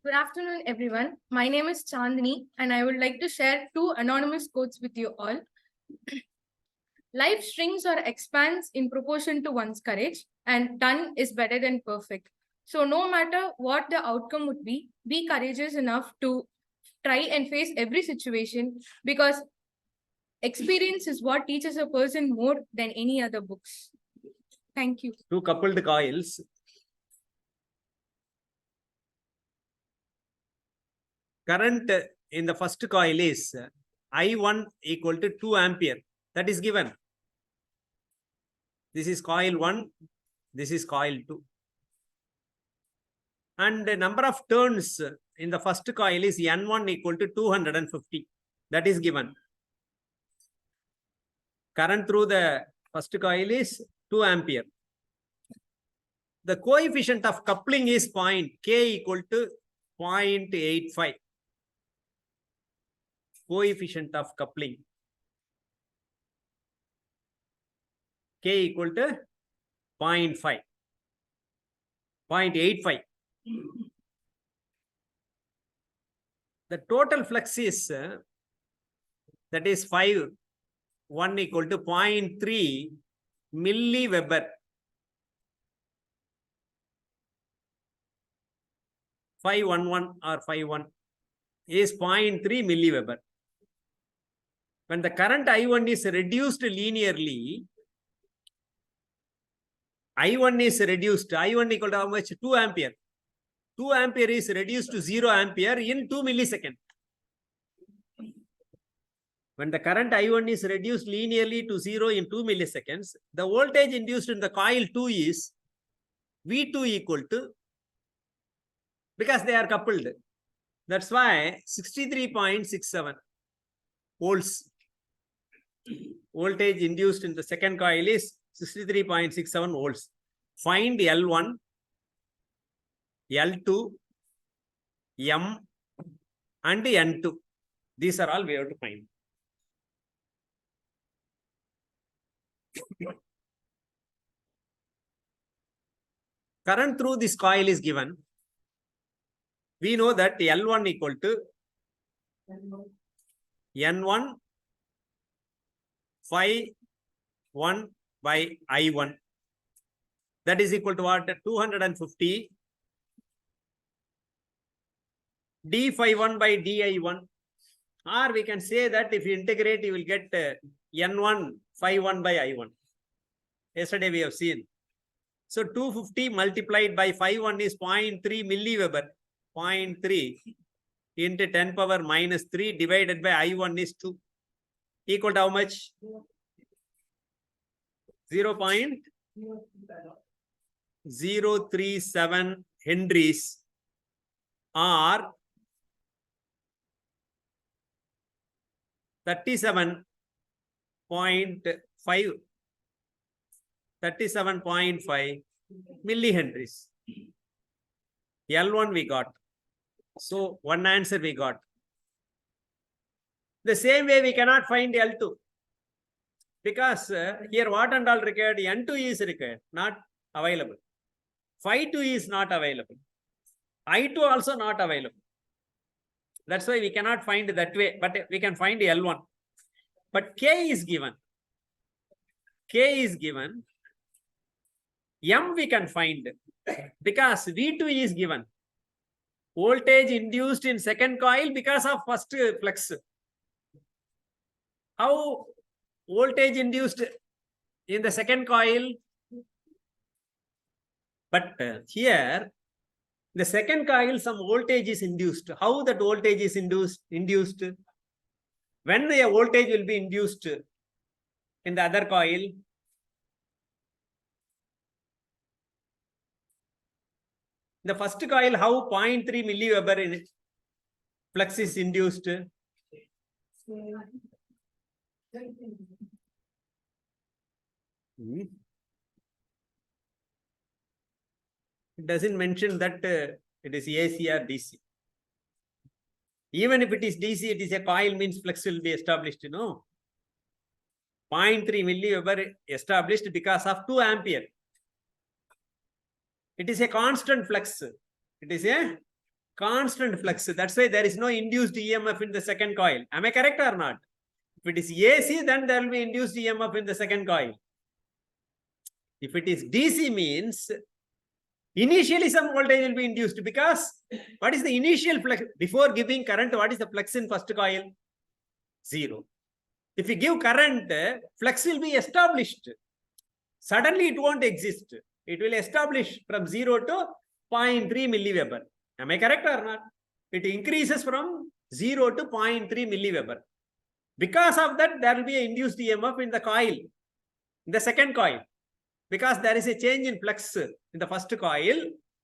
Good afternoon, everyone. My name is Chandni, and I would like to share two anonymous quotes with you all. Life shrinks or expands in proportion to one's courage, and done is better than perfect. So, no matter what the outcome would be courageous enough to try and face every situation because experience is what teaches a person more than any other books. Thank you. Two coupled coils. Current in the first coil is I1 equal to 2 ampere. That is given. This is coil 1. This is coil 2. And the number of turns in the first coil is N1 equal to 250. That is given. Current through the first coil is 2 ampere. The coefficient of coupling is K equal to 0.85. Coefficient of coupling K equal to 0.5, 0.85. The total flux is that is 1 equal to 0.3 milliweber. 511 or 51 is 0.3 milliweber. When the current I1 is reduced linearly, I1 is reduced. I1 equal to how much? 2 ampere. 2 ampere is reduced to 0 ampere in 2 milliseconds. When the current I1 is reduced linearly to 0 in 2 milliseconds, the voltage induced in the coil 2 is V2 equal to, because they are coupled. That's why 63.67 volts. Voltage induced in the second coil is 63.67 volts. Find L1, L2, M, and N2. These are all we have to find. Current through this coil is given. We know that L1 equal to N1 phi 1 by I1. That is equal to what? 250 d phi 1 by di1. Or we can say that if you integrate, you will get N1 phi 1 by I1. Yesterday we have seen. So 250 multiplied by phi 1 is 0.3 milliweber. 0.3 into 10 power minus 3 divided by I1 is 2. Equal to how much? 0.037 Henries or 37.5 millihenries. L1 we got. So one answer we got. The same way we cannot find L2. Because here what and all required? N2 is required, not available. Phi 2 is not available. I2 also not available. That's why we cannot find that way, but we can find L1. But K is given. K is given. M we can find because V2 is given. Voltage induced in second coil because of first flux. How voltage induced in the second coil? But here, the second coil, some voltage is induced. How that voltage is induced? When the voltage will be induced in the other coil? The first coil, how 0.3 milliweber in flux is induced? It doesn't mention that it is AC or DC. Even if it is DC, it is a coil, means flux will be established, you know. 0.3 milliweber established because of 2 ampere. It is a constant flux. It is a Constant flux. That's why there is no induced EMF in the second coil. Am I correct or not? If it is AC, then there will be induced EMF in the second coil. If it is DC means initially some voltage will be induced, because what is the initial flux? Before giving current, what is the flux in first coil? 0. If you give current, flux will be established. Suddenly it won't exist. It will establish from 0 to 0.3 milliweber. Am I correct or not? It increases from 0 to 0.3 milliweber. Because of that, there will be an induced EMF in the coil, in the second coil. Because there is a change in flux in the first coil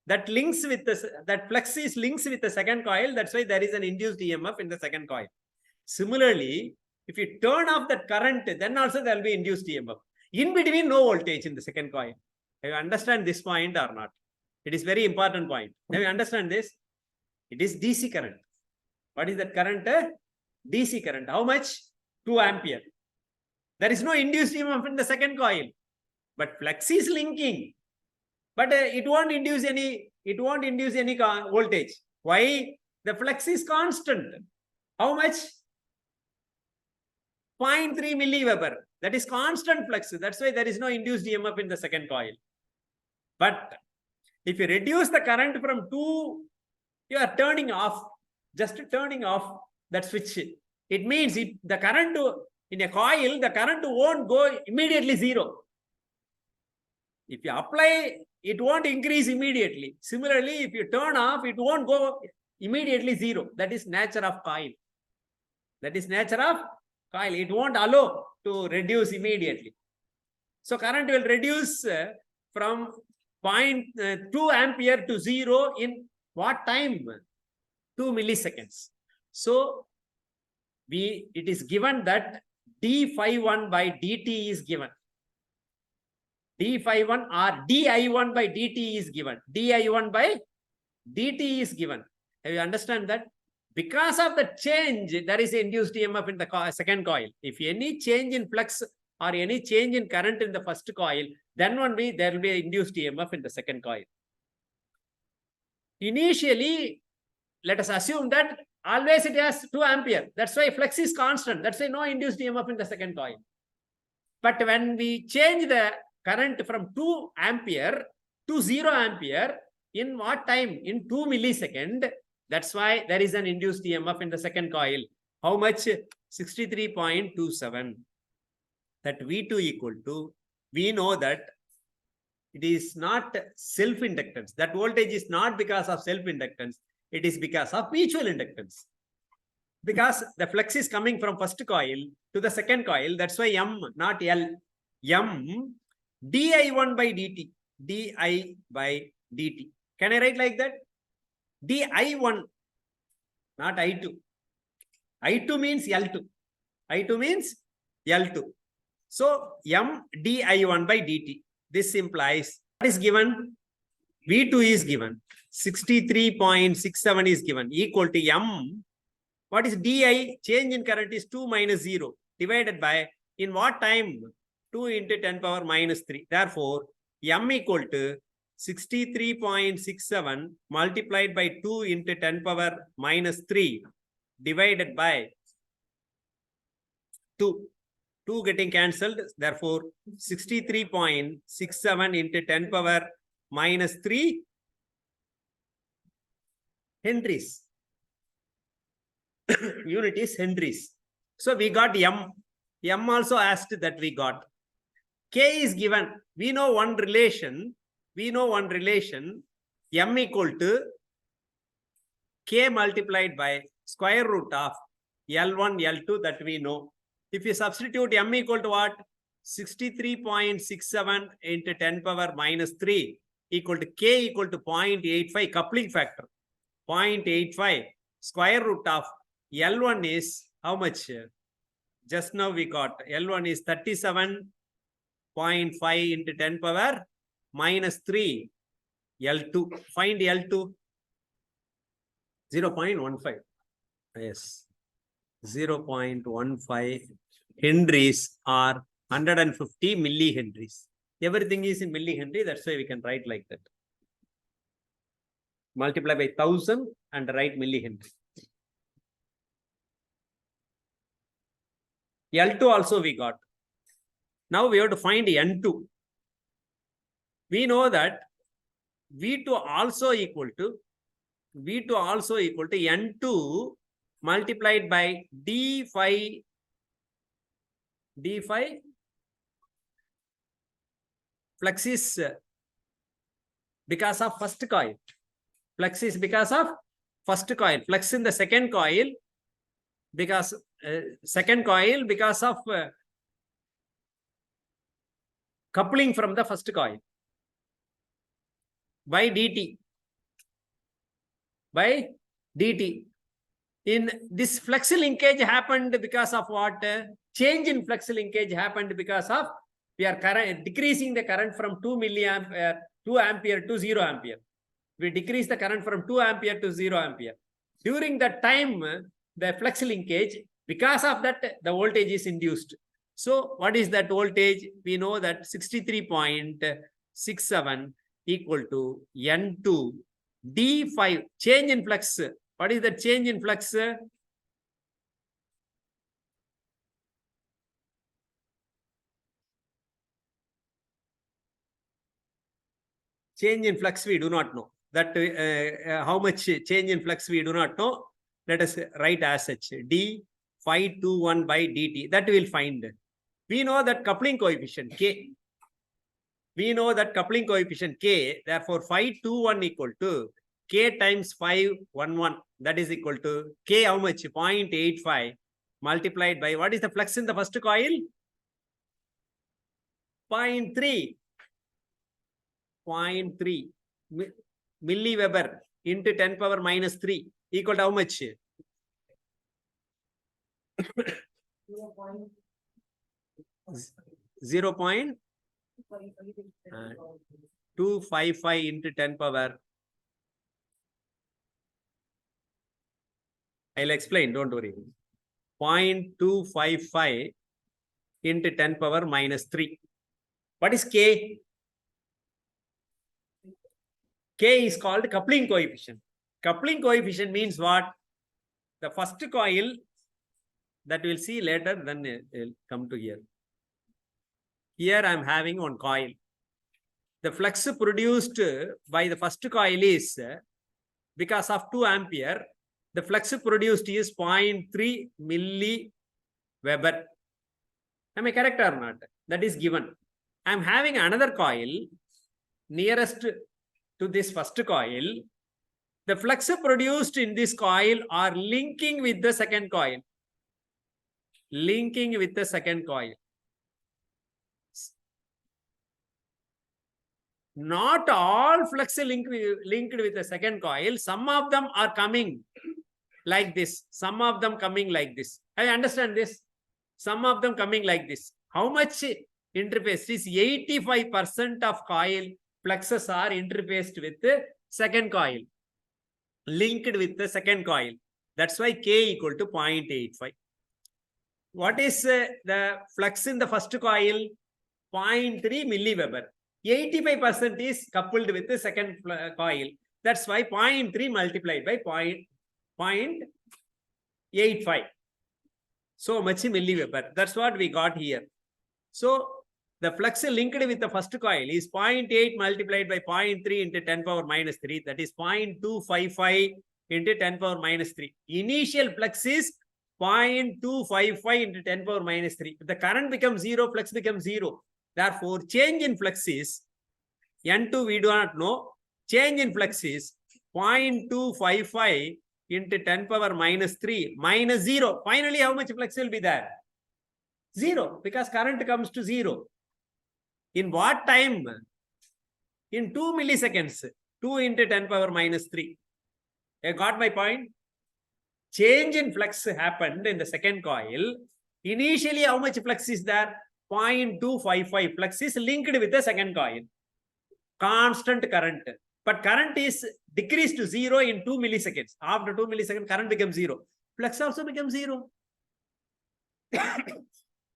that links with that flux is links with the second coil. That's why there is an induced EMF in the second coil. Similarly, if you turn off that current, then also there will be induced EMF. In between, no voltage in the second coil. Do you understand this point or not? It is very important point. Do you understand this? It is DC current. What is that current? DC current. How much? 2 ampere. There is no induced EMF in the second coil, but flux is linking. But it won't induce any voltage. Why? The flux is constant. How much? 0.3 milliweber. That is constant flux. That's why there is no induced EMF in the second coil. But if you reduce the current from 2, you are turning off, just turning off that switch. It means if the current in a coil, the current won't go immediately 0. If you apply, it won't increase immediately. Similarly, if you turn off, it won't go immediately 0. That is nature of coil. That is nature of coil. It won't allow to reduce immediately. So current will reduce from 0.2 ampere to 0 in what time? 2 milliseconds. So it is given that d phi 1 by dt is given. D phi 1 or di1 by dt is given. Di1 by dt is given. Have you understand that? Because of the change, there is induced EMF in the second coil. If any change in flux or any change in current in the first coil, then only there will be induced EMF in the second coil. Initially, let us assume that always it has 2 ampere. That's why flux is constant. That's why no induced EMF in the second coil. But when we change the current from 2 ampere to 0 ampere, in what time? In 2 milliseconds. That's why there is an induced EMF in the second coil. How much? 63.27. That V2 equal to, we know that it is not self-inductance. That voltage is not because of self-inductance. It is because of mutual inductance. Because the flux is coming from first coil to the second coil. That's why M, not L. M di1 by dt. Di by dt. Can I write like that? di1, not I2. I2 means L2. I2 means L2. So M di1 by dt. This implies what is given? V2 is given. 63.67 is given, equal to M. What is di? Change in current is 2 minus 0 divided by, in what time? 2 into 10 power minus 3. Therefore, M equal to 63.67 multiplied by 2 into 10 power minus 3 divided by 2. 2 getting cancelled. Therefore, 63.67 into 10 power minus 3 henries. Unit is henries. So we got M. M also asked that we got. K is given. We know one relation. M equal to K multiplied by square root of L1, L2, that we know. If you substitute M equal to what? 63.67 into 10 power minus 3 equal to K equal to 0.85 coupling factor. 0.85 square root of L1 is how much? Just now we got L1 is 37.5 into 10 power minus 3 L2. Find L2. 0.15. Yes. 0.15 henries or 150 millihenries. Everything is in millihenry. That's why we can write like that. multiply by 1000 and write millihenry. L2 also we got. Now we have to find N2. We know that V2 also equal to N2 multiplied by D5 flux is because of first coil. Flux is because of first coil. Flux in the second coil because because of coupling from the first coil by dt. In this flux linkage happened because of what? Change in flux linkage happened because of we are decreasing the current from 2 ampere to 0 ampere. We decrease the current from 2 ampere to 0 ampere. During that time, the flux linkage, because of that, the voltage is induced. So what is that voltage? We know that 63.67 equal to N2 D5. Change in flux. What is the change in flux? Change in flux we do not know. That how much change in flux we do not know. Let us write as such. D phi 21 by dt. That we will find. We know that coupling coefficient K. We know that coupling coefficient K. Therefore, phi 21 equal to K times phi 11. That is equal to K how much? 0.85 multiplied by what is the flux in the first coil? 0.3. 0.3 milliweber into 10 power minus 3 equal to how much? 0.255 into 10 power. I'll explain, don't worry. 0.255 into 10 power minus 3. What is K? K is called coupling coefficient. Coupling coefficient means what? The first coil that we'll see later, then it'll come to here. Here I'm having one coil. The flux produced by the first coil is because of 2 ampere. The flux produced is 0.3 milliweber. Am I correct or not? That is given. I'm having another coil nearest to this first coil. The flux produced in this coil are linking with the second coil. Linking with the second coil. Not all flux linked with the second coil. Some of them are coming like this. Some of them coming like this. I understand this. Some of them coming like this. How much interface is 85% of coil fluxes are interfaced with the second coil. Linked with the second coil. That's why K equal to 0.85. What is the flux in the first coil? 0.3 milliweber. 85% is coupled with the second coil. That's why 0.3 multiplied by 0.85. So much milliweber. That's what we got here. So the flux linked with the first coil is 0.8 multiplied by 0.3 into 10 power minus 3. That is 0.255 into 10 power minus 3. Initial flux is 0.255 into 10 power minus 3. If the current becomes 0, flux becomes 0. Therefore, change in flux is N2 we do not know. Change in flux is 0.255 into 10 power minus 3 minus 0. Finally, how much flux will be there? 0, because current comes to 0. In what time? In 2 milliseconds. 2 into 10 power minus 3. You got my point? Change in flux happened in the second coil. Initially, how much flux is there? 0.255. Flux is linked with the second coil. Constant current. But current is decreased to 0 in 2 milliseconds. After 2 milliseconds, current becomes 0. Flux also becomes 0.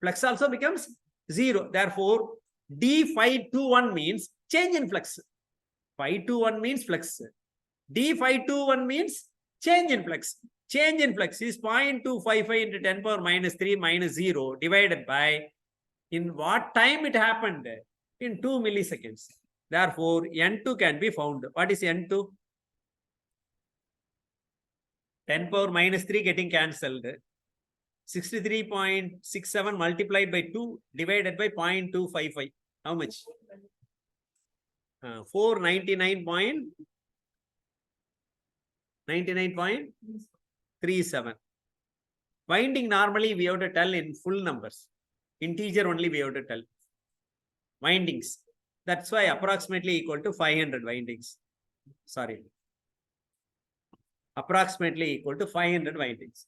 Flux also becomes 0. Therefore, D phi 21 means change in flux. Phi 21 means flux. D521 means change in flux. Change in flux is 0.255 into 10 power minus 3 minus 0 divided by in what time it happened? In 2 milliseconds. Therefore, N2 can be found. What is N2? 10 power minus 3 getting cancelled. 63.67 multiplied by 2 divided by 0.255. How much? 499.37. Winding normally we have to tell in full numbers. Integer only we have to tell. Windings. That's why approximately equal to 500 windings. Sorry. Approximately equal to 500 windings.